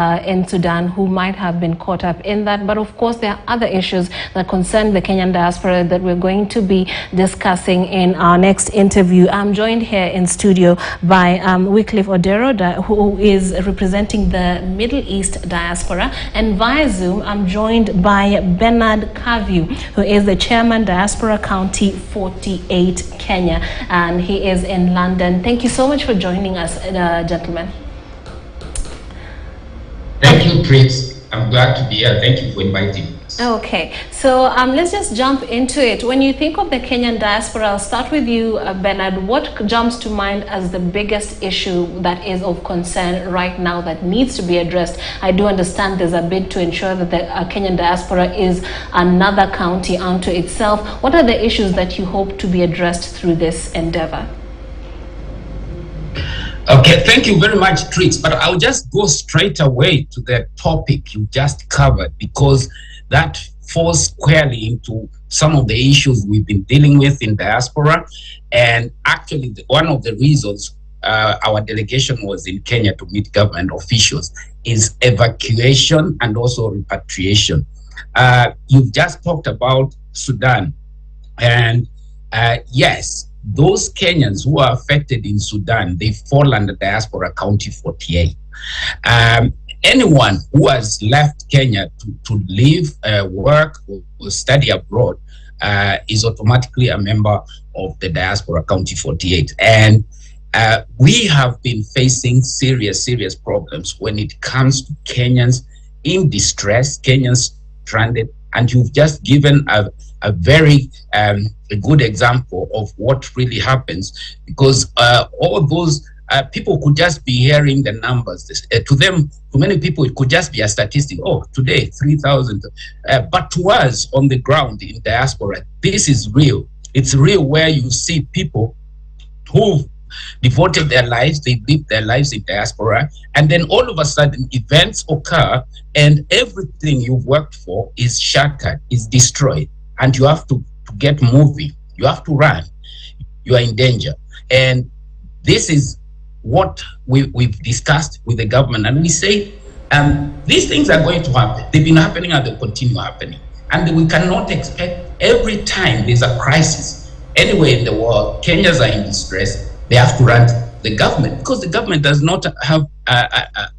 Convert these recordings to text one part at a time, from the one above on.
in Sudan who might have been caught up in that. But of course, there are other issues that concern the Kenyan diaspora that we're going to be discussing in our next interview. I'm joined here in studio by Wycliffe Odero, who is representing the Middle East diaspora. And via Zoom, I'm joined by Bernard Kaviu, who is the chairman, Diaspora County 48, Kenya. And he is in London. Thank you so much for joining us, gentlemen. Thank you, Chris. I'm glad to be here. Thank you for inviting me. Okay, so let's just jump into it. When you think of the Kenyan diaspora, I'll start with you, Bernard. What jumps to mind as the biggest issue that is of concern right now that needs to be addressed? I do understand there's a bid to ensure that the Kenyan diaspora is another county unto itself. What are the issues that you hope to be addressed through this endeavor? Okay, thank you very much, Trix. But I'll just go straight away to the topic you just covered, because that falls squarely into some of the issues we've been dealing with in diaspora. And actually, one of the reasons our delegation was in Kenya to meet government officials is evacuation and also repatriation. You've just talked about Sudan. And yes, those Kenyans who are affected in Sudan, they fall under Diaspora County 48. Anyone who has left Kenya to live, work, or study abroad is automatically a member of the Diaspora County 48. And we have been facing serious problems when it comes to Kenyans in distress, Kenyans stranded, and you've just given a very a good example of what really happens, because all those people could just be hearing the numbers. To them, to many people, it could just be a statistic. Oh, today, 3,000. But to us on the ground in diaspora, this is real. It's real, where you see people who devoted their lives, they lived their lives in diaspora, and then all of a sudden events occur and everything you've worked for is shattered, is destroyed, and you have to get moving, you have to run, you are in danger. And this is what we've discussed with the government, and we say these things are going to happen. They've been happening and they'll continue happening, and we cannot expect every time there's a crisis anywhere in the world, Kenyans are in distress, they have to run to the government, because the government does not have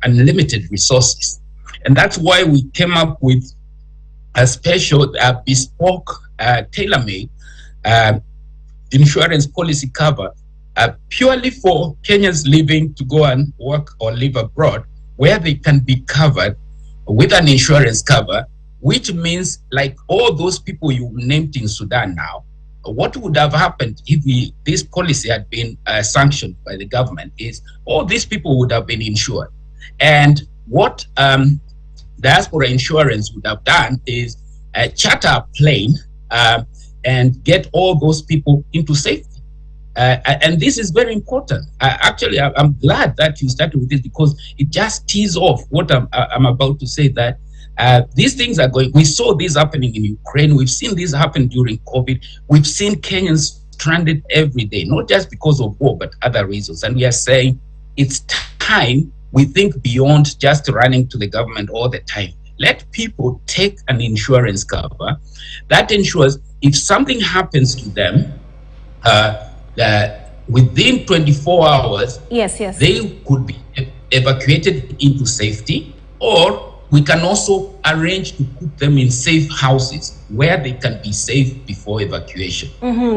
unlimited resources. And that's why we came up with a special, bespoke, tailor-made insurance policy cover purely for Kenyans living to go and work or live abroad, where they can be covered with an insurance cover, which means, like all those people you named in Sudan now, what would have happened if this policy had been sanctioned by the government is all these people would have been insured. And what diaspora insurance would have done is charter a plane and get all those people into safety. And this is very important. Actually, I'm glad that you started with this, because it just tees off what I'm about to say, that these things are going. We saw this happening in Ukraine. We've seen this happen during COVID. We've seen Kenyans stranded every day, not just because of war, but other reasons. And we are saying it's time we think beyond just running to the government all the time. Let people take an insurance cover that ensures if something happens to them, within 24 hours, yes, they could be evacuated into safety, or we can also arrange to put them in safe houses where they can be safe before evacuation.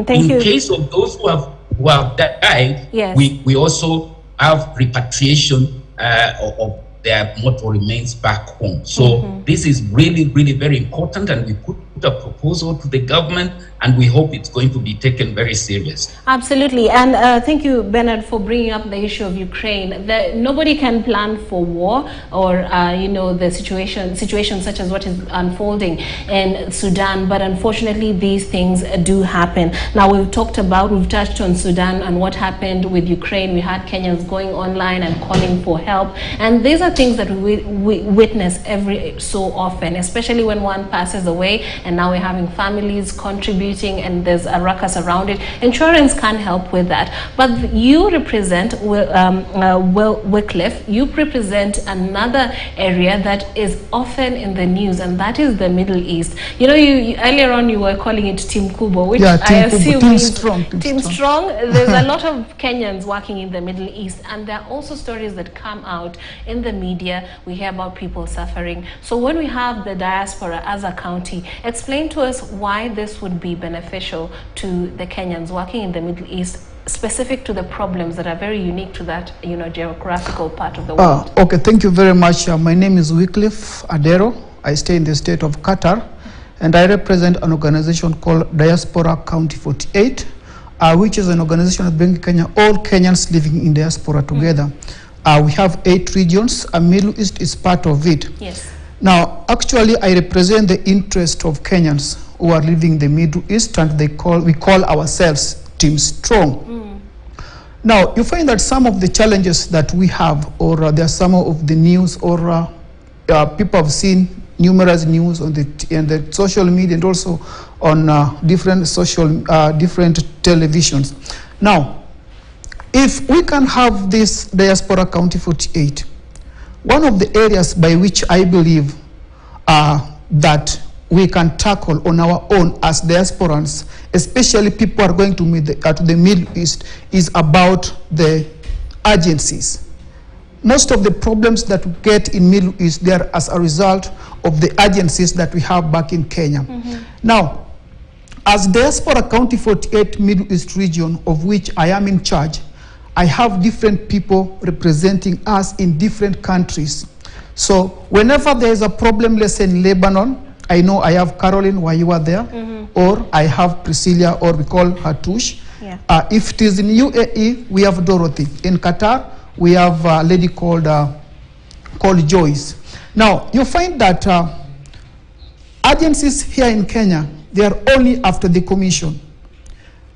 Thank you. In case of those who have died, yes, we also have repatriation of their mortal remains back home. So this is really very important, and we put a proposal to the government, and we hope it's going to be taken very serious. Absolutely. And thank you, Bernard, for bringing up the issue of Ukraine. Nobody can plan for war or the situation such as what is unfolding in Sudan, but unfortunately these things do happen. Now, we've touched on Sudan and what happened with Ukraine. We had Kenyans going online and calling for help, and these are things that we witness every so often, especially when one passes away. and now we're having families contributing, and there's a ruckus around it. Insurance can't help with that. But you represent, Wycliffe, you represent another area that is often in the news, and that is the Middle East. You know, you earlier on you were calling it Team Kubo, which I assume means Team Strong. There's a lot of Kenyans working in the Middle East, and there are also stories that come out in the media. We hear about people suffering. So when we have the diaspora as a county, explain to us why this would be beneficial to the Kenyans working in the Middle East, specific to the problems that are very unique to that, you know, geographical part of the world. Okay, thank you very much. My name is Wycliffe Adero. I stay in the state of Qatar, and I represent an organization called Diaspora County 48, which is an organization that brings Kenya, all Kenyans living in diaspora together. We have 8 regions, and Middle East is part of it. Yes. Now, actually, I represent the interest of Kenyans who are living in the Middle East, and we call ourselves Team Strong. Now, you find that some of the challenges that we have, or there are some of the news, or people have seen numerous news on the social media and also on different televisions. Now, if we can have this Diaspora County 48, one of the areas by which I believe that we can tackle on our own as diasporans, especially people are going to the Middle East, is about the agencies. Most of the problems that we get in Middle East, they are as a result of the agencies that we have back in Kenya. Now, as Diaspora County 48 Middle East region, of which I am in charge, I have different people representing us in different countries. So whenever there is a problem, let's say in Lebanon, I know I have Caroline while you are there, or I have Priscilla, or we call her Tush. Yeah. If it is in UAE, we have Dorothy. In Qatar, we have a lady called Joyce. Now, you find that agencies here in Kenya, they are only after the commission.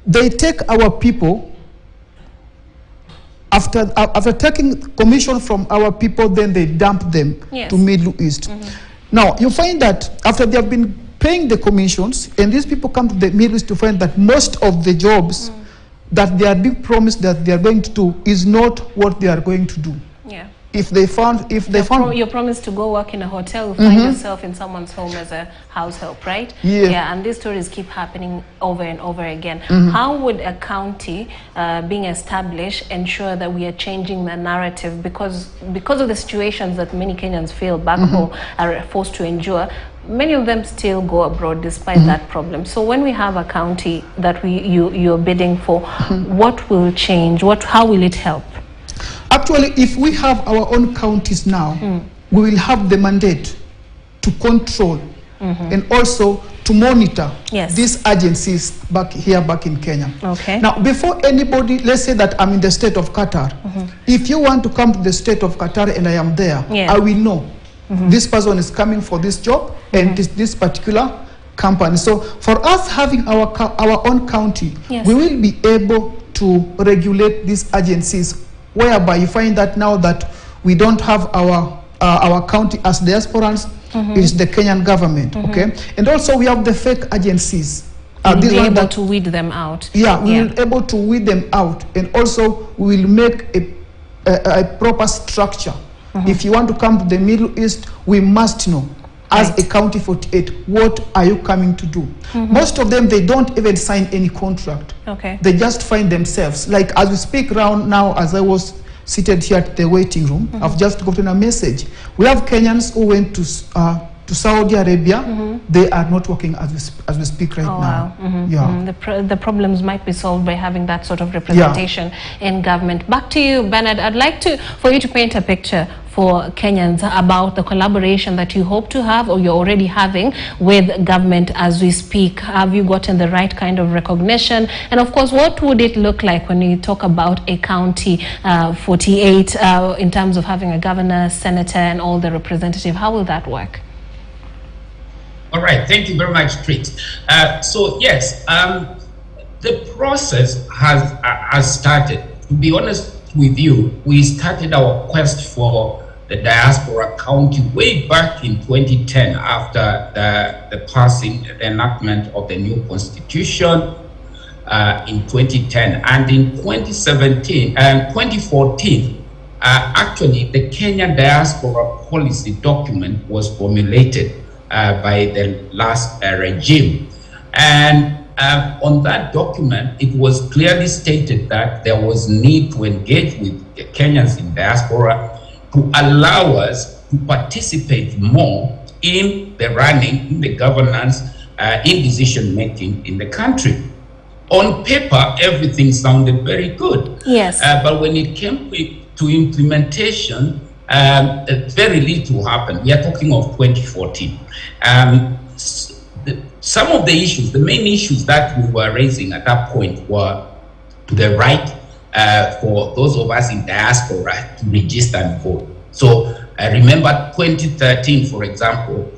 They take our people. After taking commission from our people, then they dump them to Middle East. Now, you find that after they have been paying the commissions, and these people come to the Middle East to find that most of the jobs that they are being promised that they are going to do is not what they are going to do. Yeah. If they found you're promised to go work in a hotel, you find yourself in someone's home as a house help, right? Yeah, and these stories keep happening over and over again. How would a county being established ensure that we are changing the narrative, because of the situations that many Kenyans feel back home are forced to endure? Many of them still go abroad despite that problem. So when we have a county that you're bidding for, what will change? How will it help? Actually, if we have our own counties now, we will have the mandate to control and also to monitor these agencies back in Kenya. Okay. Now, before anybody, let's say that I'm in the state of Qatar. If you want to come to the state of Qatar and I am there, I will know this person is coming for this job and this particular company. So for us having our own county, we will be able to regulate these agencies, whereby you find that now that we don't have our county as diasporans, it is the Kenyan government, okay? And also we have the fake agencies. We'll be able to weed them out. Yeah, we will be able to weed them out, and also we will make a proper structure. If you want to come to the Middle East, we must know, as a county 48, what are you coming to do? Most of them, they don't even sign any contract. Okay. They just find themselves. Like as we speak right now, as I was seated here at the waiting room, I've just gotten a message. We have Kenyans who went to Saudi Arabia. They are not working as we speak right now. Wow. The problems might be solved by having that sort of representation in government. Back to you, Bernard. I'd like for you to paint a picture for Kenyans about the collaboration that you hope to have, or you're already having, with government as we speak. Have you gotten the right kind of recognition? And of course, what would it look like when you talk about a county 48 in terms of having a governor, senator, and all the representative? How will that work? All right, thank you very much, Trix. So yes, the process has started. To be honest with you, we started our quest for the diaspora county way back in 2010 after the passing, the enactment of the new constitution in 2010. And in 2017 and 2014, actually the Kenya diaspora policy document was formulated by the last regime. And on that document, it was clearly stated that there was need to engage with the Kenyans in diaspora to allow us to participate more in the running, in the governance, in decision-making in the country. On paper, everything sounded very good. Yes. But when it came to implementation, very little happened. We are talking of 2014. Some of the issues, the main issues that we were raising at that point were the right for those of us in diaspora to register and vote. So remember 2013, for example,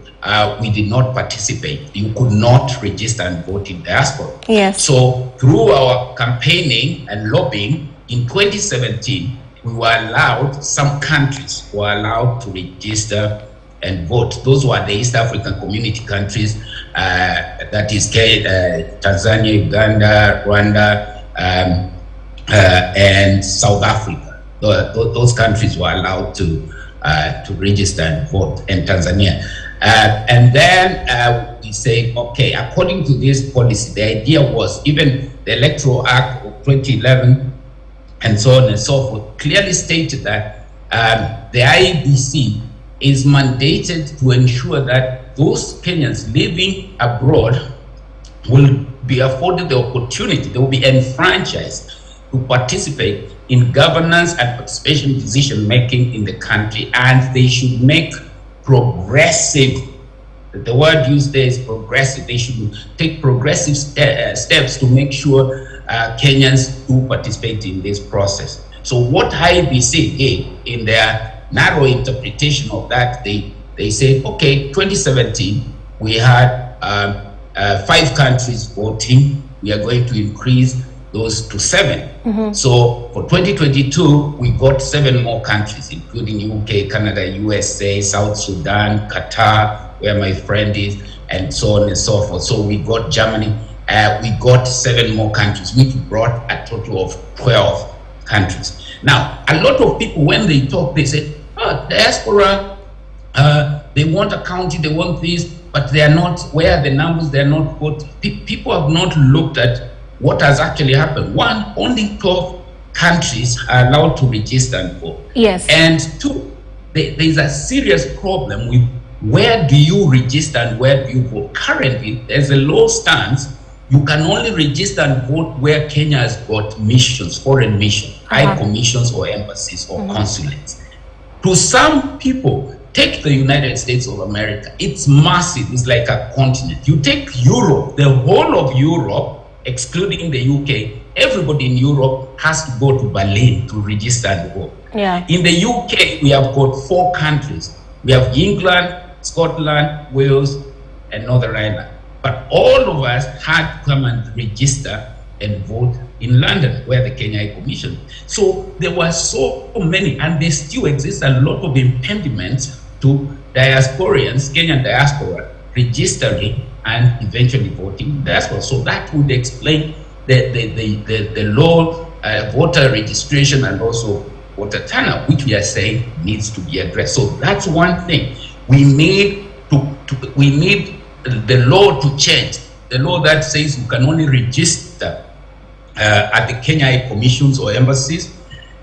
we did not participate. You could not register and vote in diaspora. Yes. So through our campaigning and lobbying in 2017, we were allowed, some countries were allowed to register and vote. Those were the East African Community countries, that is Tanzania, Uganda, Rwanda, and South Africa. Those countries were allowed to register and vote, and Tanzania. And then we say, okay, according to this policy, the idea was, even the Electoral Act of 2011 and so on and so forth clearly stated that the IEBC is mandated to ensure that those Kenyans living abroad will be afforded the opportunity, they will be enfranchised to participate in governance and participation decision making in the country, and they should make progressive, the word used there is progressive, they should take progressive steps to make sure Kenyans do participate in this process. So what IEBC did in their narrow interpretation of that, they said, okay, 2017, we had 5 countries voting. We are going to increase those to 7. Mm-hmm. So for 2022, we got 7 more countries, including UK, Canada, USA, South Sudan, Qatar, where my friend is, and so on and so forth. So we got Germany. We got 7 more countries, which brought a total of 12 countries. Now, a lot of people, when they talk, they say, oh, diaspora, they want a county, they want this, but they are not, where are the numbers, they are not what. People have not looked at what has actually happened. 1, only 12 countries are allowed to register and vote. Yes. And 2, there is a serious problem with where do you register and where do you vote. Currently, there's a law stance. You can only register and vote where Kenya has got missions, foreign missions, high commissions or embassies or consulates. To some people, take the United States of America. It's massive. It's like a continent. You take Europe, the whole of Europe, excluding the UK, everybody in Europe has to go to Berlin to register and vote. Yeah. In the UK, we have got 4 countries. We have England, Scotland, Wales, and Northern Ireland. But all of us had to come and register and vote in London, where the Kenya High Commission. So there were so many, and there still exist a lot of impediments to diasporians, Kenyan diaspora, registering and eventually voting in diaspora. So that would explain the low voter registration and also voter turnout, which we are saying needs to be addressed. So that's one thing. We need the law to change. The law that says you can only register at the Kenya High Commissions or embassies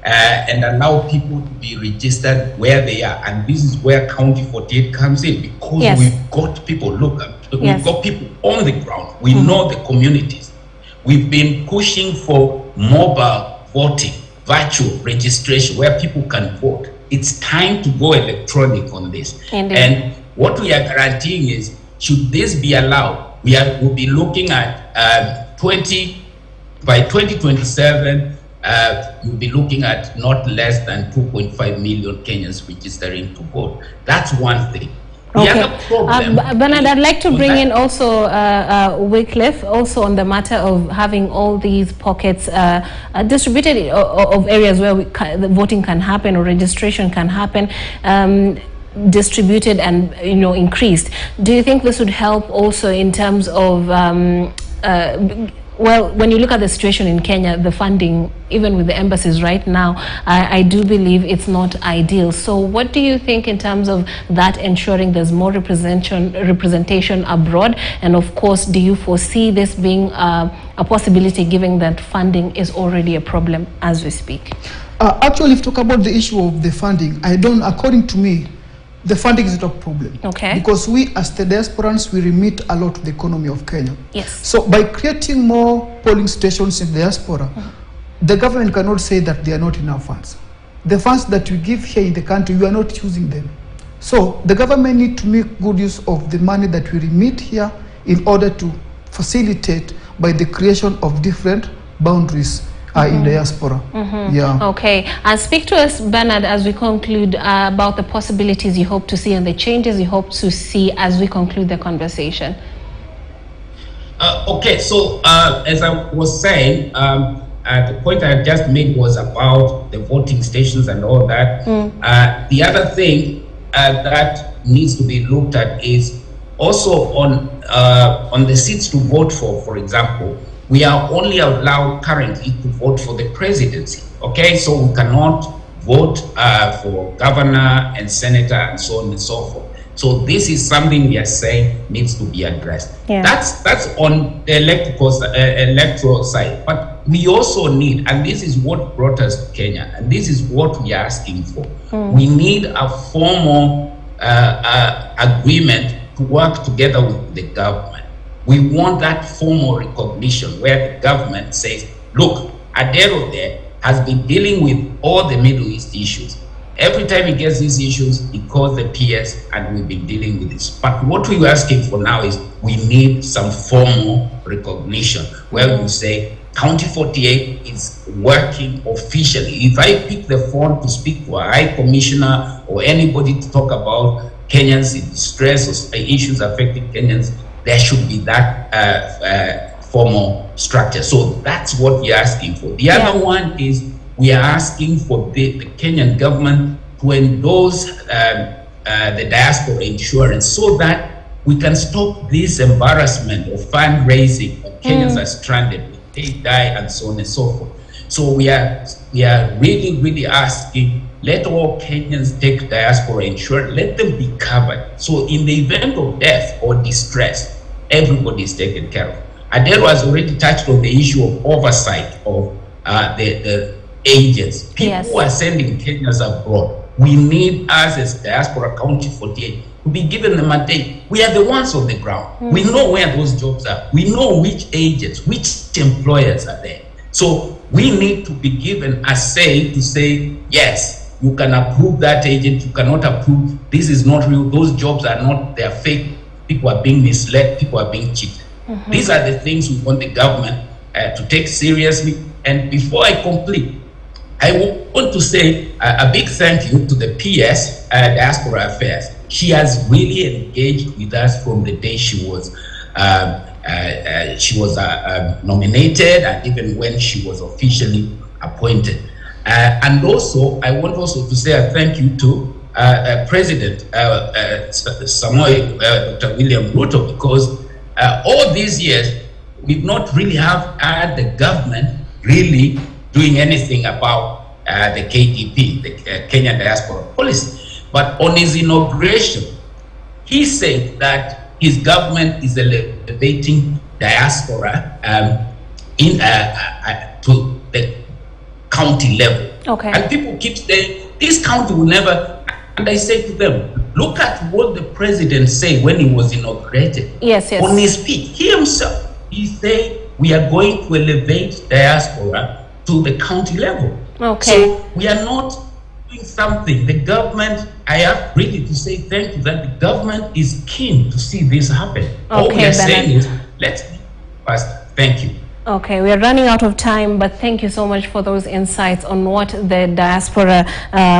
and allow people to be registered where they are. And this is where County 48 comes in, because we've got people, we've got people on the ground. We know the communities. We've been pushing for mobile voting, virtual registration, where people can vote. It's time to go electronic on this. Indeed. And what we are guaranteeing is, should this be allowed, we'll be looking at by 2027, you'll be looking at not less than 2.5 million Kenyans registering to vote. That's one thing. Okay. Bernard, I'd like to bring in also Wycliffe, also on the matter of having all these pockets distributed of areas where the voting can happen or registration can happen, distributed and increased. Do you think this would help also in terms of well, when you look at the situation in Kenya, the funding, even with the embassies right now, I do believe it's not ideal. So what do you think in terms of that, ensuring there's more representation abroad? And of course, do you foresee this being a possibility, given that funding is already a problem as we speak? Actually, if you talk about the issue of the funding, according to me, the funding is not a problem. Okay. Because we, as the diasporans, we remit a lot to the economy of Kenya. Yes. So by creating more polling stations in the diaspora, the government cannot say that there are not enough funds. The funds that we give here in the country, we are not using them. So the government need to make good use of the money that we remit here in order to facilitate by the creation of different boundaries in the diaspora. Yeah. Okay. And speak to us, Bernard, as we conclude about the possibilities you hope to see and the changes you hope to see as we conclude the conversation. Okay. So as I was saying, the point I just made was about the voting stations and all that. The other thing that needs to be looked at is also on the seats to vote for example. We are only allowed currently to vote for the presidency, okay? So we cannot vote for governor and senator and so on and so forth. So this is something we are saying needs to be addressed. Yeah. That's on the electoral side. But we also need, and this is what brought us to Kenya, and this is what we are asking for. We need a formal agreement to work together with the government. We want that formal recognition where the government says, look, Adero there has been dealing with all the Middle East issues. Every time he gets these issues, he calls the PS and we've been dealing with this. But what we're asking for now is we need some formal recognition where we say County 48 is working officially. If I pick the phone to speak to a high commissioner or anybody to talk about Kenyans in distress or issues affecting Kenyans, there should be that formal structure. So that's what we're asking for. The other one is we are asking for the Kenyan government to endorse the diaspora insurance so that we can stop this embarrassment of fundraising when Kenyans are stranded with they die and so on and so forth. So we are really asking, let all Kenyans take diaspora insurance, let them be covered. So in the event of death or distress, everybody is taken care of. Adero has already touched on the issue of oversight of the agents, people who are sending Kenyans abroad. We need us as Diaspora County 48 to be given the mandate. We are the ones on the ground. We know where those jobs are. We know which agents, which employers are there. So we need to be given a say to say, yes, you can approve that agent, you cannot approve, this is not real, those jobs are not, they are fake, people are being misled, people are being cheated. These are the things we want the government to take seriously. And before I complete, I want to say a big thank you to the PS, Diaspora Affairs. She has really engaged with us from the day she was nominated and even when she was officially appointed. And also, I want also to say a thank you to President Samoei, Dr. William Ruto, because all these years, we've not really had the government really doing anything about the KDP, the Kenyan Diaspora Policy. But on his inauguration, he said that his government is elevating diaspora to the county level. Okay. And people keep saying, this county will never, and I say to them, look at what the president said when he was inaugurated. Yes. On his speech, he himself, he said, we are going to elevate diaspora to the county level. Okay. So we are not doing something. The government, I have really to say thank you that the government is keen to see this happen. All we are saying is, let's be fast. Thank you. Okay, we are running out of time, but thank you so much for those insights on what the diaspora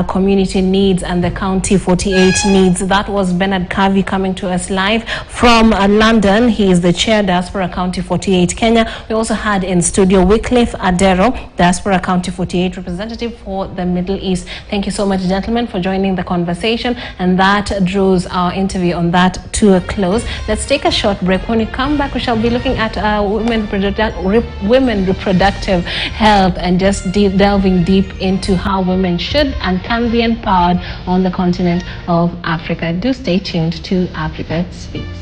community needs and the County 48 needs. That was Bernard Kavi coming to us live from London. He is the chair, Diaspora County 48 Kenya. We also had in studio Wycliffe Adero, Diaspora County 48 representative for the Middle East. Thank you so much, gentlemen, for joining the conversation. And that draws our interview on that to a close. Let's take a short break. When we come back, we shall be looking at women reproductive health and just delving deep into how women should and can be empowered on the continent of Africa. Do stay tuned to Africa Speaks.